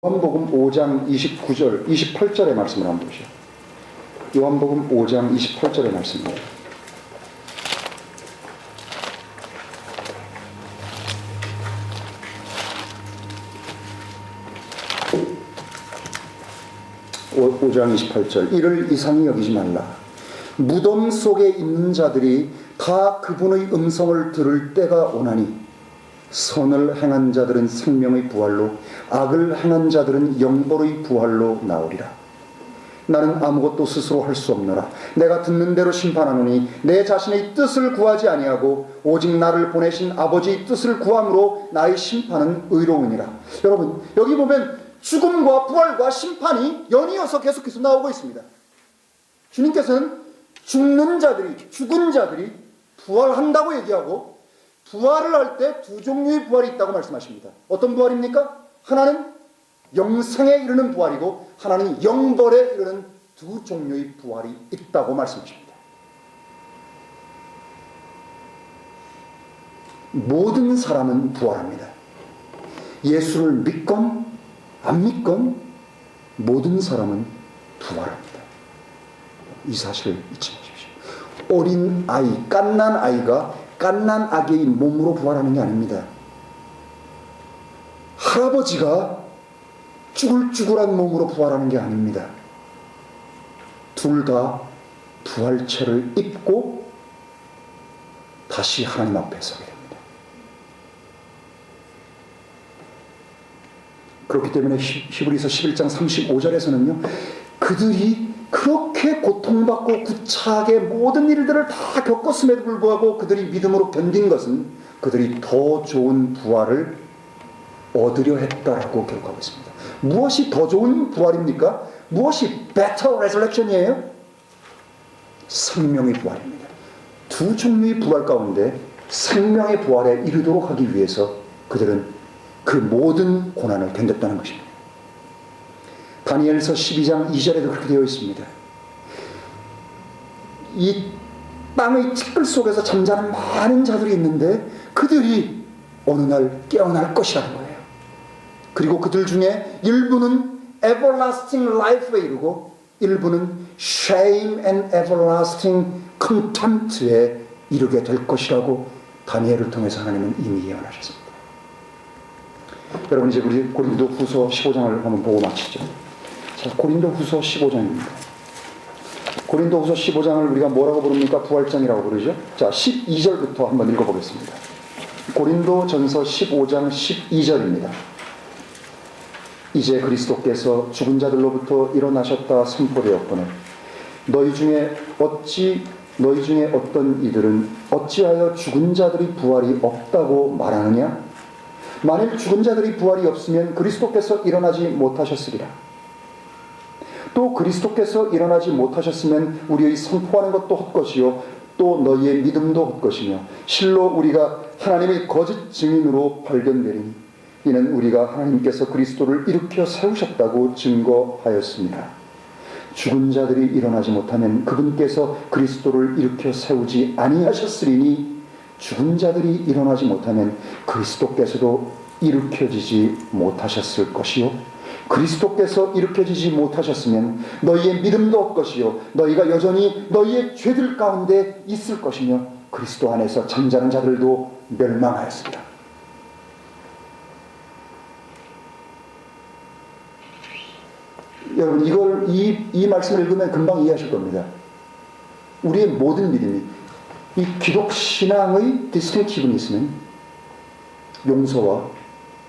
요한복음 5장 29절, 28절의 말씀을 한번 보시죠. 요한복음 5장 28절의 말씀입니다. 오 장 28절. 이를 이상히 여기지 말라. 무덤 속에 있는 자들이 다 그분의 음성을 들을 때가 오나니 선을 행한 자들은 생명의 부활로, 악을 행한 자들은 영벌의 부활로 나오리라. 나는 아무것도 스스로 할 수 없노라. 내가 듣는 대로 심판하노니 내 자신의 뜻을 구하지 아니하고 오직 나를 보내신 아버지의 뜻을 구함으로 나의 심판은 의로우니라. 여러분, 여기 보면 죽음과 부활과 심판이 연이어서 계속해서 나오고 있습니다. 주님께서는 죽는 자들이 부활한다고 얘기하고, 부활을 할 때 두 종류의 부활이 있다고 말씀하십니다. 어떤 부활입니까? 하나는 영생에 이르는 부활이고 하나는 영벌에 이르는 두 종류의 부활이 있다고 말씀하십니다. 모든 사람은 부활합니다. 예수를 믿건 안 믿건 모든 사람은 부활합니다. 이 사실을 잊지 마십시오. 어린 아이, 갓난 아이가 갓난 아기의 몸으로 부활하는 게 아닙니다. 할아버지가 쭈글쭈글한 몸으로 부활하는 게 아닙니다. 둘 다 부활체를 입고 다시 하나님 앞에 서게 됩니다. 그렇기 때문에 히브리서 11장 35절에서는요, 그들이 그렇게 고통받고 구차하게 모든 일들을 다 겪었음에도 불구하고 그들이 믿음으로 견딘 것은 그들이 더 좋은 부활을 얻으려 했다라고 기록하고 있습니다. 무엇이 더 좋은 부활입니까? 무엇이 better resurrection이에요? 생명의 부활입니다. 두 종류의 부활 가운데 생명의 부활에 이르도록 하기 위해서 그들은 그 모든 고난을 견뎠다는 것입니다. 다니엘서 12장 2절에도 그렇게 되어 있습니다. 이 땅의 티끌 속에서 잠자는 많은 자들이 있는데 그들이 어느 날 깨어날 것이라는 거예요. 그리고 그들 중에 일부는 everlasting life에 이르고 일부는 shame and everlasting contempt에 이르게 될 것이라고 다니엘을 통해서 하나님은 이미 예언하셨습니다. 여러분, 이제 우리 고린도후서 15장을 한번 보고 마치죠. 자, 고린도후서 15장입니다. 고린도후서 15장을 우리가 뭐라고 부릅니까? 부활장이라고 부르죠. 자, 12절부터 한번 읽어보겠습니다. 고린도전서 15장 12절입니다. 이제 그리스도께서 죽은 자들로부터 일어나셨다 선포되었거늘 너희 중에 어떤 이들은 어찌하여 죽은 자들의 부활이 없다고 말하느냐? 만일 죽은 자들의 부활이 없으면 그리스도께서 일어나지 못하셨으리라. 또 그리스도께서 일어나지 못하셨으면 우리의 선포하는 것도 헛것이요 또 너희의 믿음도 헛것이며 실로 우리가 하나님의 거짓 증인으로 발견되리니 이는 우리가 하나님께서 그리스도를 일으켜 세우셨다고 증거하였습니다. 죽은 자들이 일어나지 못하면 그분께서 그리스도를 일으켜 세우지 아니하셨으리니 죽은 자들이 일어나지 못하면 그리스도께서도 일으켜지지 못하셨을 것이요 그리스도께서 일으켜지지 못하셨으면 너희의 믿음도 헛것이요 너희가 여전히 너희의 죄들 가운데 있을 것이며 그리스도 안에서 잠자는 자들도 멸망하였습니다. 여러분, 이 말씀을 읽으면 금방 이해하실 겁니다. 우리의 모든 믿음이 이 기독 신앙의 디스팅티브는 있으면 용서와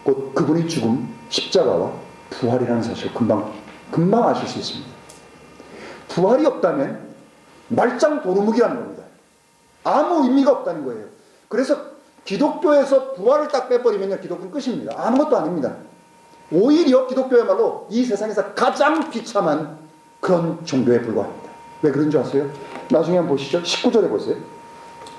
곧 그분의 죽음, 십자가와 부활이라는 사실을 금방 아실 수 있습니다. 부활이 없다면 말짱 도루묵이라는 겁니다. 아무 의미가 없다는 거예요. 그래서 기독교에서 부활을 딱 빼버리면 기독교는 끝입니다. 아무것도 아닙니다. 오히려 기독교야말로 이 세상에서 가장 비참한 그런 종교에 불과합니다. 왜 그런 줄 아세요? 나중에 한번 보시죠. 19절에 보세요.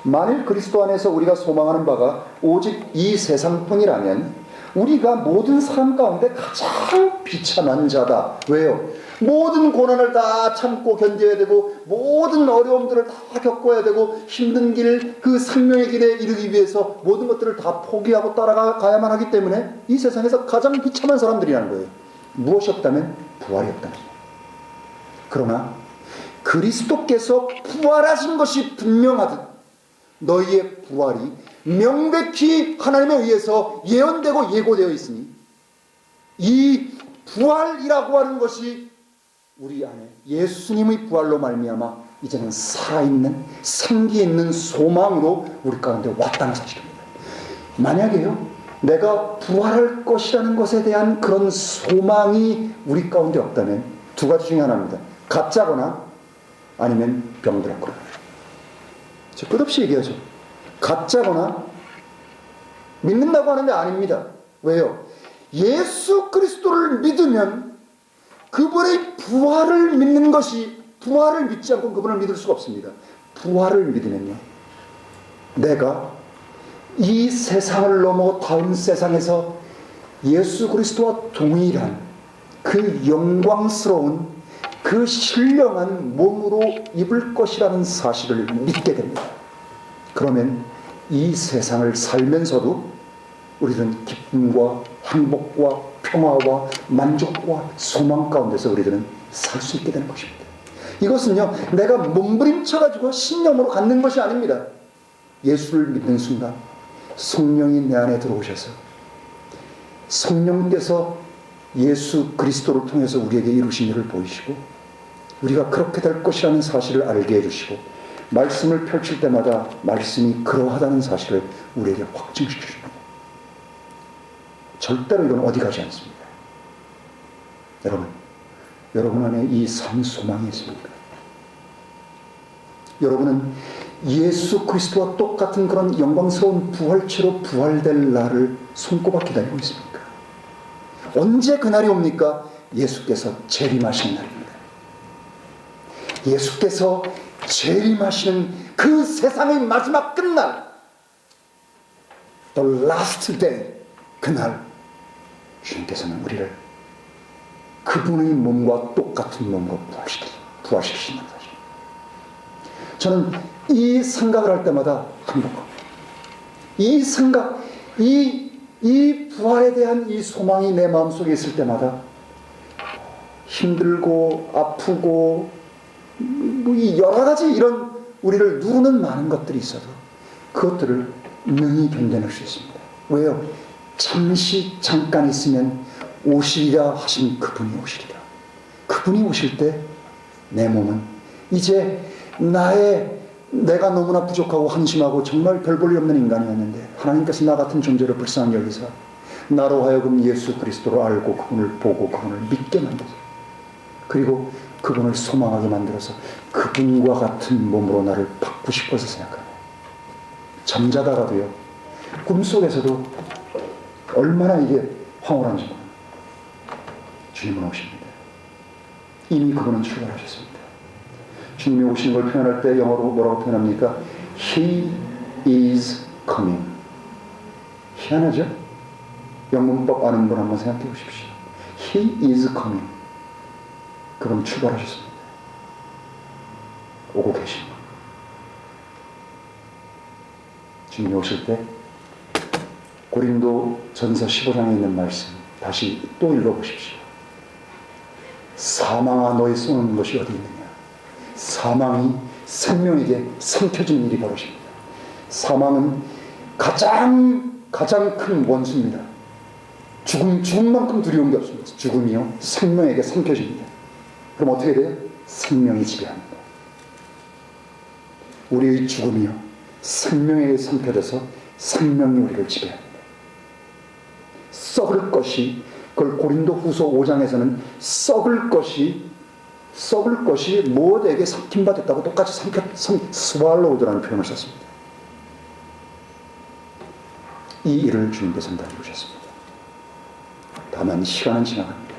만일 그리스도 안에서 우리가 소망하는 바가 오직 이 세상뿐이라면 우리가 모든 사람 가운데 가장 비참한 자다. 왜요? 모든 고난을 다 참고 견뎌야 되고 모든 어려움들을 다 겪어야 되고 힘든 길, 그 생명의 길에 이르기 위해서 모든 것들을 다 포기하고 따라가야만 하기 때문에 이 세상에서 가장 비참한 사람들이라는 거예요. 무엇이 없다면 부활이 없다는 거예요. 그러나 그리스도께서 부활하신 것이 분명하듯 너희의 부활이 명백히 하나님에 의해서 예언되고 예고되어 있으니 이 부활이라고 하는 것이 우리 안에 예수님의 부활로 말미암아 이제는 살아있는 생기 있는 소망으로 우리 가운데 왔다는 사실입니다. 만약에요, 내가 부활할 것이라는 것에 대한 그런 소망이 우리 가운데 없다면 두 가지 중에 하나입니다. 가짜거나 아니면 병들었거나. 저 끝없이 얘기하죠. 가짜거나 믿는다고 하는데 아닙니다. 왜요? 예수 그리스도를 믿으면 그분의 부활을 믿는 것이, 부활을 믿지 않고 그분을 믿을 수가 없습니다. 부활을 믿으면요, 내가 이 세상을 넘어 다음 세상에서 예수 그리스도와 동일한 그 영광스러운 그 신령한 몸으로 입을 것이라는 사실을 믿게 됩니다. 그러면 이 세상을 살면서도 우리들은 기쁨과 행복과 평화와 만족과 소망 가운데서 우리들은 살 수 있게 되는 것입니다. 이것은요, 내가 몸부림쳐가지고 신념으로 갖는 것이 아닙니다. 예수를 믿는 순간 성령이 내 안에 들어오셔서 성령께서 예수 그리스도를 통해서 우리에게 이루신 일을 보이시고 우리가 그렇게 될 것이라는 사실을 알게 해주시고 말씀을 펼칠 때마다 말씀이 그러하다는 사실을 우리에게 확증시켜줍니다. 절대로 이건 어디 가지 않습니다. 여러분 안에 이 산 소망이 있습니까? 여러분은 예수 그리스도와 똑같은 그런 영광스러운 부활체로 부활될 날을 손꼽아 기다리고 있습니까? 언제 그날이 옵니까? 예수께서 재림하시는 날입니다. 예수께서 재림하시는 그 세상의 마지막 끝날, The last day, 그날 주님께서는 우리를 그분의 몸과 똑같은 몸으로 부활시키신다는 사실. 저는 이 생각을 할 때마다 행복합니다. 이 생각, 이 부활에 대한 이 소망이 내 마음속에 있을 때마다 힘들고 아프고 뭐 여러 가지 이런 우리를 누르는 많은 것들이 있어도 그것들을 능히 견뎌낼 수 있습니다. 왜요? 잠깐 있으면 오시리라 하신 그분이 오시리라. 그분이 오실 때 내 몸은 이제 내가 너무나 부족하고 한심하고 정말 별 볼 일 없는 인간이었는데 하나님께서 나 같은 존재를 불쌍히 여기사 나로 하여금 예수 그리스도를 알고 그분을 보고 그분을 믿게 만들어서 그리고 그분을 소망하게 만들어서 그분과 같은 몸으로 나를 바꾸실 것을 생각하네. 잠자다가도요, 꿈속에서도 얼마나 이게 황홀한지 모릅니다. 주님은 오십니다. 이미 그분은 출발하셨습니다. 주님이 오시는 걸 표현할 때 영어로 뭐라고 표현합니까? He is coming. 희한하죠? 영문법 아는 분 한번 생각해 보십시오. He is coming. 그분 출발하셨습니다. 오고 계십니다. 주님이 오실 때 고린도 전서 15장에 있는 말씀 다시 또 읽어보십시오. 사망아 너희 쏘는 것이 어디 있느냐. 사망이 생명에게 삼켜지는 일이 벌어집니다. 사망은 가장 큰 원수입니다. 죽음만큼 두려운 게 없습니다. 죽음이요 생명에게 삼켜집니다. 그럼 어떻게 돼요? 생명이 지배합니다. 우리의 죽음이요 생명에게 삼켜져서 생명이 우리를 지배합니다. 썩을 것이, 그걸 고린도 후서 5장에서는 썩을 것이 무엇에게 삼킴받았다고 똑같이 스왈로우드라는 표현을 썼습니다. 이 일을 주님께서는 다 이루셨습니다. 다만 시간은 지나갑니다.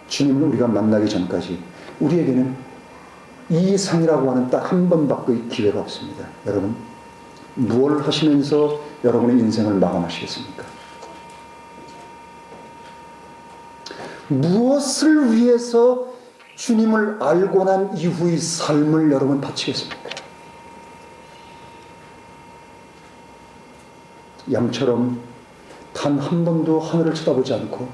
주님을 우리가 만나기 전까지 우리에게는 이 상이라고 하는 딱 한 번밖의 기회가 없습니다. 여러분, 무엇을 하시면서 여러분의 인생을 마감하시겠습니까? 무엇을 위해서 주님을 알고 난 이후의 삶을 여러분 바치겠습니까? 양처럼 단 한 번도 하늘을 쳐다보지 않고